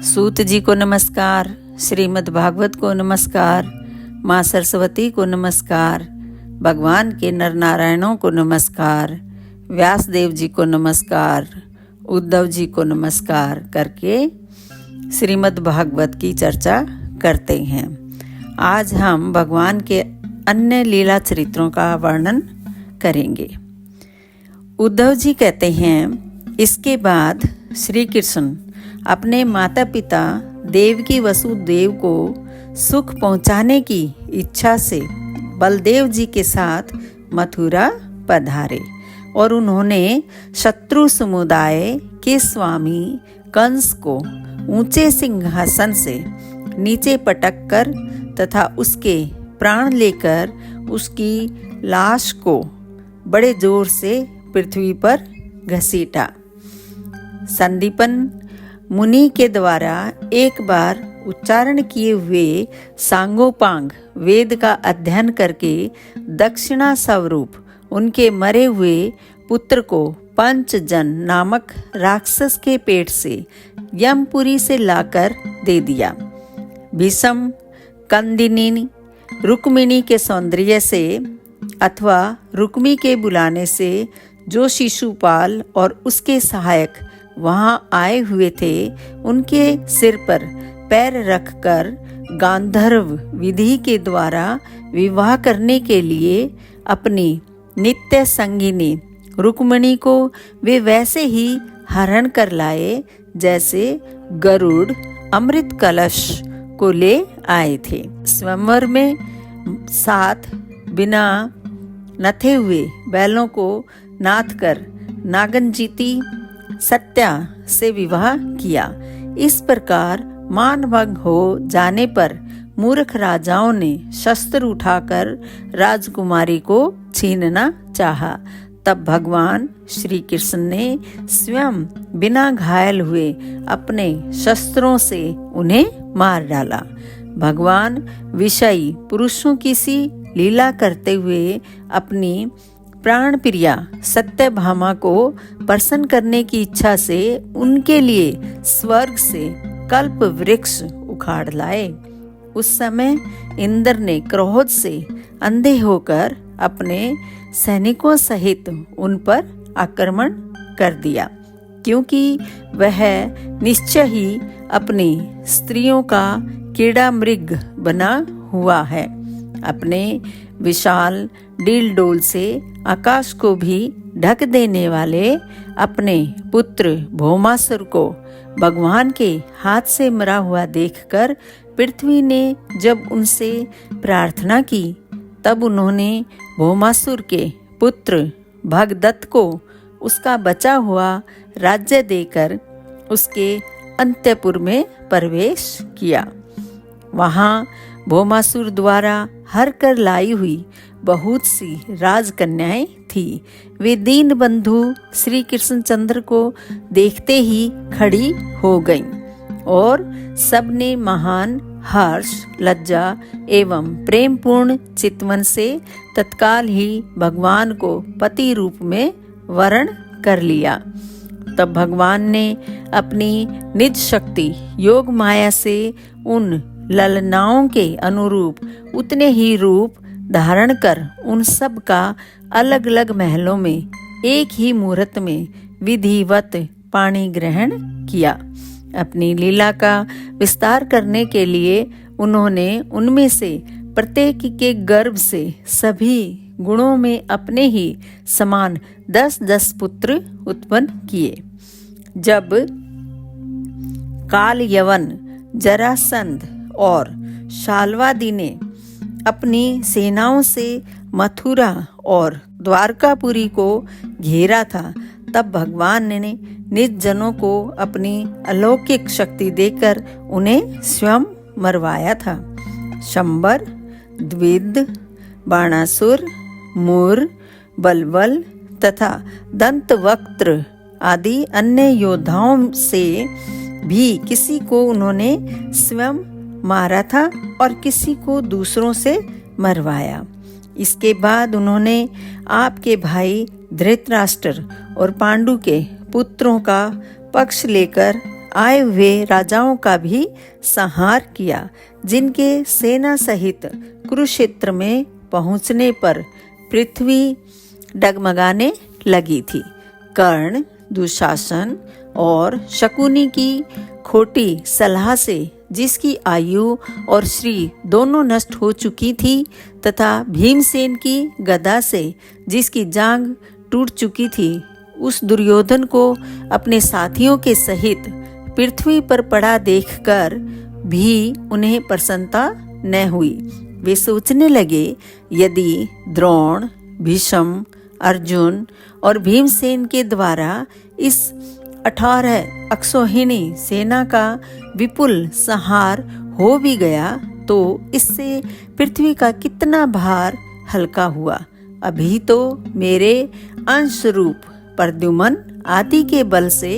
सूत जी को नमस्कार, श्रीमद् भागवत को नमस्कार, माँ सरस्वती को नमस्कार, भगवान के नर नारायणों को नमस्कार, व्यास देव जी को नमस्कार, उद्धव जी को नमस्कार करके श्रीमद् भागवत की चर्चा करते हैं। आज हम भगवान के अन्य लीला चरित्रों का वर्णन करेंगे। उद्धव जी कहते हैं, इसके बाद श्री कृष्ण अपने माता पिता देवकी वसुदेव को सुख पहुंचाने की इच्छा से बलदेव जी के साथ मथुरा पधारे और उन्होंने शत्रु समुदाय के स्वामी कंस को ऊंचे सिंहासन से नीचे पटक कर तथा उसके प्राण लेकर उसकी लाश को बड़े जोर से पृथ्वी पर घसीटा। संदीपन मुनि के द्वारा एक बार उच्चारण किए हुए सांगोपांग वेद का अध्ययन करके दक्षिणा स्वरूप उनके मरे हुए पुत्र को पंचजन नामक राक्षस के पेट से यमपुरी से लाकर दे दिया। भीषम कंदिनी रुक्मिणी के सौंदर्य से अथवा रुक्मी के बुलाने से जो शिशुपाल और उसके सहायक वहां आए हुए थे, उनके सिर पर पैर रखकर गांधर्व विधि के द्वारा विवाह करने के लिए अपनी नित्य संगिनी रुक्मिणी को वे वैसे ही हरण कर लाए जैसे गरुड़ अमृत कलश को ले आए थे। स्वयंवर में 7 बिना नथे हुए बैलों को नाथ कर नागनजीती सत्या से विवाह किया। इस प्रकार मानभंग हो जाने पर मूर्ख राजाओं ने शस्त्र उठाकर राजकुमारी को छीनना चाहा। तब भगवान श्री कृष्ण ने स्वयं बिना घायल हुए अपने शस्त्रों से उन्हें मार डाला। भगवान विषयी पुरुषों की सी लीला करते हुए अपनी प्राण प्रिया सत्यभामा को प्रसन्न करने की इच्छा से उनके लिए स्वर्ग से कल्प वृक्ष उखाड़ लाए। उस समय इंद्र ने क्रोध से अंधे होकर अपने सैनिकों सहित उन पर आक्रमण कर दिया, क्योंकि वह निश्चय ही अपनी स्त्रियों का कीड़ा मृग बना हुआ है। अपने विशाल डील डोल से आकाश को भी ढक देने वाले अपने पुत्र भौमासुर को भगवान के हाथ से मरा हुआ देखकर पृथ्वी ने जब उनसे प्रार्थना की, तब उन्होंने भौमासुर के पुत्र भगदत्त को उसका बचा हुआ राज्य देकर उसके अंतपुर में प्रवेश किया। वहां भौमासुर द्वारा हर कर लाई हुई बहुत सी राजकन्याएं थी। वे दीन बंधु श्री कृष्णचंद्र को देखते ही खड़ी हो गईं और सबने महान हर्ष, लज्जा एवं प्रेम पूर्ण चितवन से तत्काल ही भगवान को पति रूप में वरण कर लिया। तब भगवान ने अपनी निज शक्ति योग माया से उन ललनाओं के अनुरूप उतने ही रूप धारण कर उन सब का अलग अलग महलों में एक ही मुहूर्त में विधिवत पाणी ग्रहण किया। अपनी लीला का विस्तार करने के लिए उन्होंने उनमें से प्रत्येक के गर्भ से सभी गुणों में अपने ही समान 10-10 पुत्र उत्पन्न किए। जब काल यवन, जरासंध और शाल्वादी ने अपनी सेनाओं से मथुरा और द्वारकापुरी को घेरा था, तब भगवान ने निज जनों को अपनी अलौकिक शक्ति देकर उन्हें स्वयं मरवाया था। शंबर, द्विद, बाणासुर, मूर, बलवल तथा दंतवक्त्र आदि अन्य योद्धाओं से भी किसी को उन्होंने स्वयं मारा था और किसी को दूसरों से मरवाया। इसके बाद उन्होंने आपके भाई धृतराष्ट्र और पांडु के पुत्रों का पक्ष लेकर आए हुए राजाओं का भी संहार किया, जिनके सेना सहित कुरुक्षेत्र में पहुंचने पर पृथ्वी डगमगाने लगी थी। कर्ण, दुशासन और शकुनी की खोटी सलाह से जिसकी आयु और श्री दोनों नष्ट हो चुकी थी तथा भीमसेन की गदा से जिसकी जांघ टूट चुकी थी, उस दुर्योधन को अपने साथियों के सहित पृथ्वी पर पड़ा देखकर भी उन्हें प्रसन्नता न हुई। वे सोचने लगे, यदि द्रोण, भीष्म, अर्जुन और भीमसेन के द्वारा इस 18 अक्षौहिणी सेना का विपुल संहार हो भी गया तो इससे पृथ्वी का कितना भार हल्का हुआ। अभी तो मेरे अंश रूप प्रद्युम्न आदि के बल से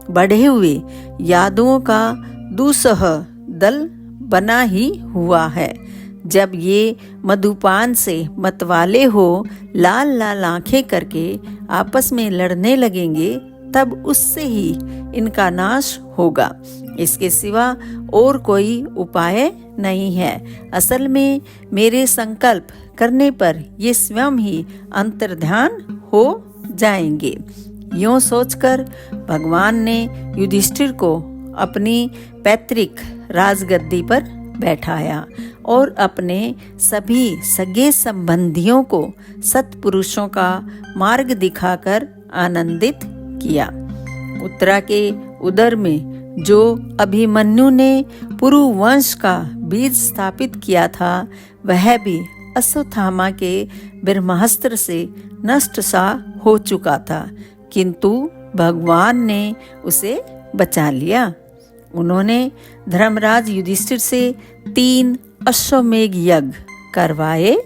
बढ़े हुए यादवों का दुस्सह दल बना ही हुआ है। जब ये मधुपान से मतवाले हो लाल लाल आंखें करके आपस में लड़ने लगेंगे, तब उससे ही इनका नाश होगा। इसके सिवा और कोई उपाय नहीं है। असल में मेरे संकल्प करने पर ये स्वयं ही अंतर्ध्यान हो जाएंगे। यूं सोचकर भगवान ने युधिष्ठिर को अपनी पैतृक राजगद्दी पर बैठाया और अपने सभी सगे संबंधियों को सत्पुरुषों का मार्ग दिखाकर आनंदित किया। उत्तरा के उदर में जो अभिमन्यु ने पुरु वंश का बीज स्थापित किया था, वह भी अश्वत्थामा के ब्रह्मास्त्र से नष्ट सा हो चुका था, किंतु भगवान ने उसे बचा लिया। उन्होंने धर्मराज युधिष्ठिर से 3 अश्वमेघ यज्ञ करवाए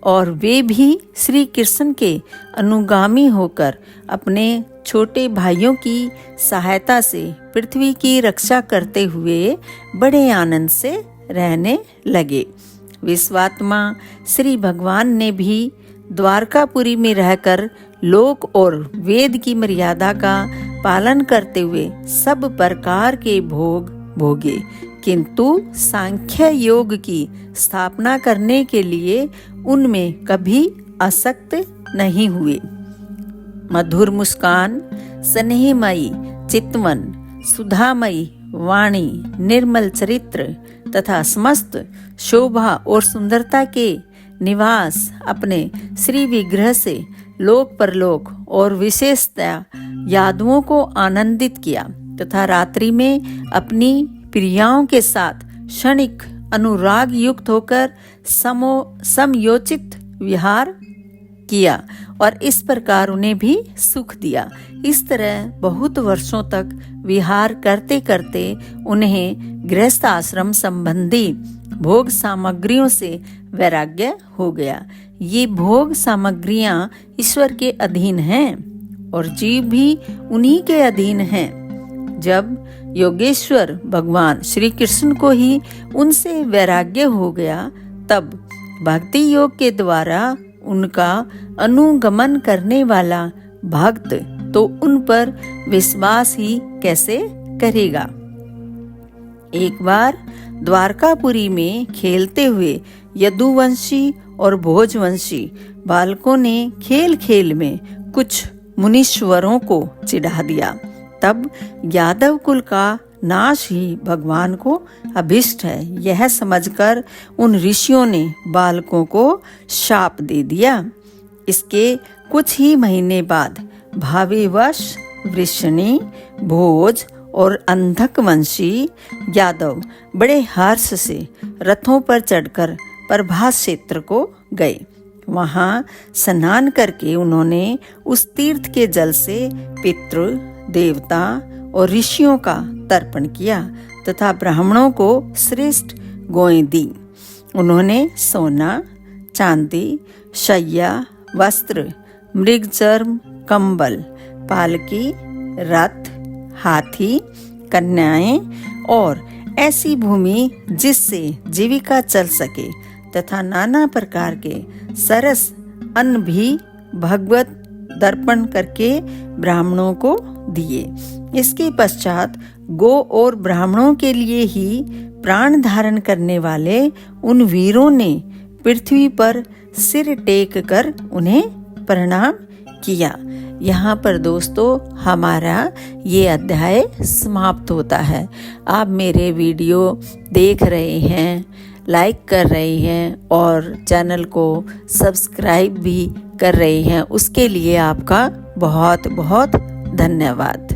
और वे भी श्री कृष्ण के अनुगामी होकर अपने छोटे भाइयों की सहायता से पृथ्वी की रक्षा करते हुए बड़े आनंद से रहने लगे। विश्वात्मा श्री भगवान ने भी द्वारकापुरी में रहकर लोक और वेद की मर्यादा का पालन करते हुए सब प्रकार के भोग भोगे, किंतु सांख्य योग की स्थापना करने के लिए उनमें कभी आसक्त नहीं हुए। मधुर मुस्कान, स्नेहमयी चितवन, सुधामयी वाणी, निर्मल चरित्र तथा समस्त शोभा और सुंदरता के निवास अपने श्री विग्रह से लोक परलोक और विशेषतया यादवों को आनंदित किया तथा रात्रि में अपनी प्रियाओं के साथ क्षणिक अनुराग युक्त होकर समयोचित विहार किया और इस प्रकार उन्हें भी सुख दिया। इस तरह बहुत वर्षों तक विहार करते करते उन्हें गृहस्थ आश्रम संबंधी भोग सामग्रियों से वैराग्य हो गया। ये भोग सामग्रियां ईश्वर के अधीन हैं और जीव भी उन्हीं के अधीन हैं। जब योगेश्वर भगवान श्री कृष्ण को ही उनसे वैराग्य हो गया, तब भक्ति योग के द्वारा उनका अनुगमन करने वाला भक्त तो उन पर विश्वास ही कैसे करेगा। एक बार द्वारकापुरी में खेलते हुए यदुवंशी और भोजवंशी बालकों ने खेल खेल में कुछ मुनीश्वरों को चिढ़ा दिया। तब यादव कुल का नाश ही भगवान को अभिष्ट है, यह समझकर उन ऋषियों ने बालकों को शाप दे दिया। इसके कुछ ही महीने बाद भावेवश वृषणी, भोज और अंधक वंशी यादव बड़े हर्ष से रथों पर चढ़कर प्रभास क्षेत्र को गए। वहां स्नान करके उन्होंने उस तीर्थ के जल से पितृ, देवता और ऋषियों का तर्पण किया तथा ब्राह्मणों को श्रेष्ठ गौएं दी। उन्होंने सोना, चांदी, शैया, वस्त्र, मृगचर्म, कंबल, पालकी, रथ, हाथी, कन्याएं और ऐसी भूमि जिससे जीविका चल सके तथा नाना प्रकार के सरस अन्न भी भगवत दर्पण करके ब्राह्मणों को दिए। इसके पश्चात गो और ब्राह्मणों के लिए ही प्राण धारण करने वाले उन वीरों ने पृथ्वी पर सिर टेक कर उन्हें प्रणाम किया। यहाँ पर दोस्तों हमारा ये अध्याय समाप्त होता है। आप मेरे वीडियो देख रहे हैं, लाइक कर रहे हैं और चैनल को सब्सक्राइब भी कर रहे हैं, उसके लिए आपका बहुत बहुत धन्यवाद।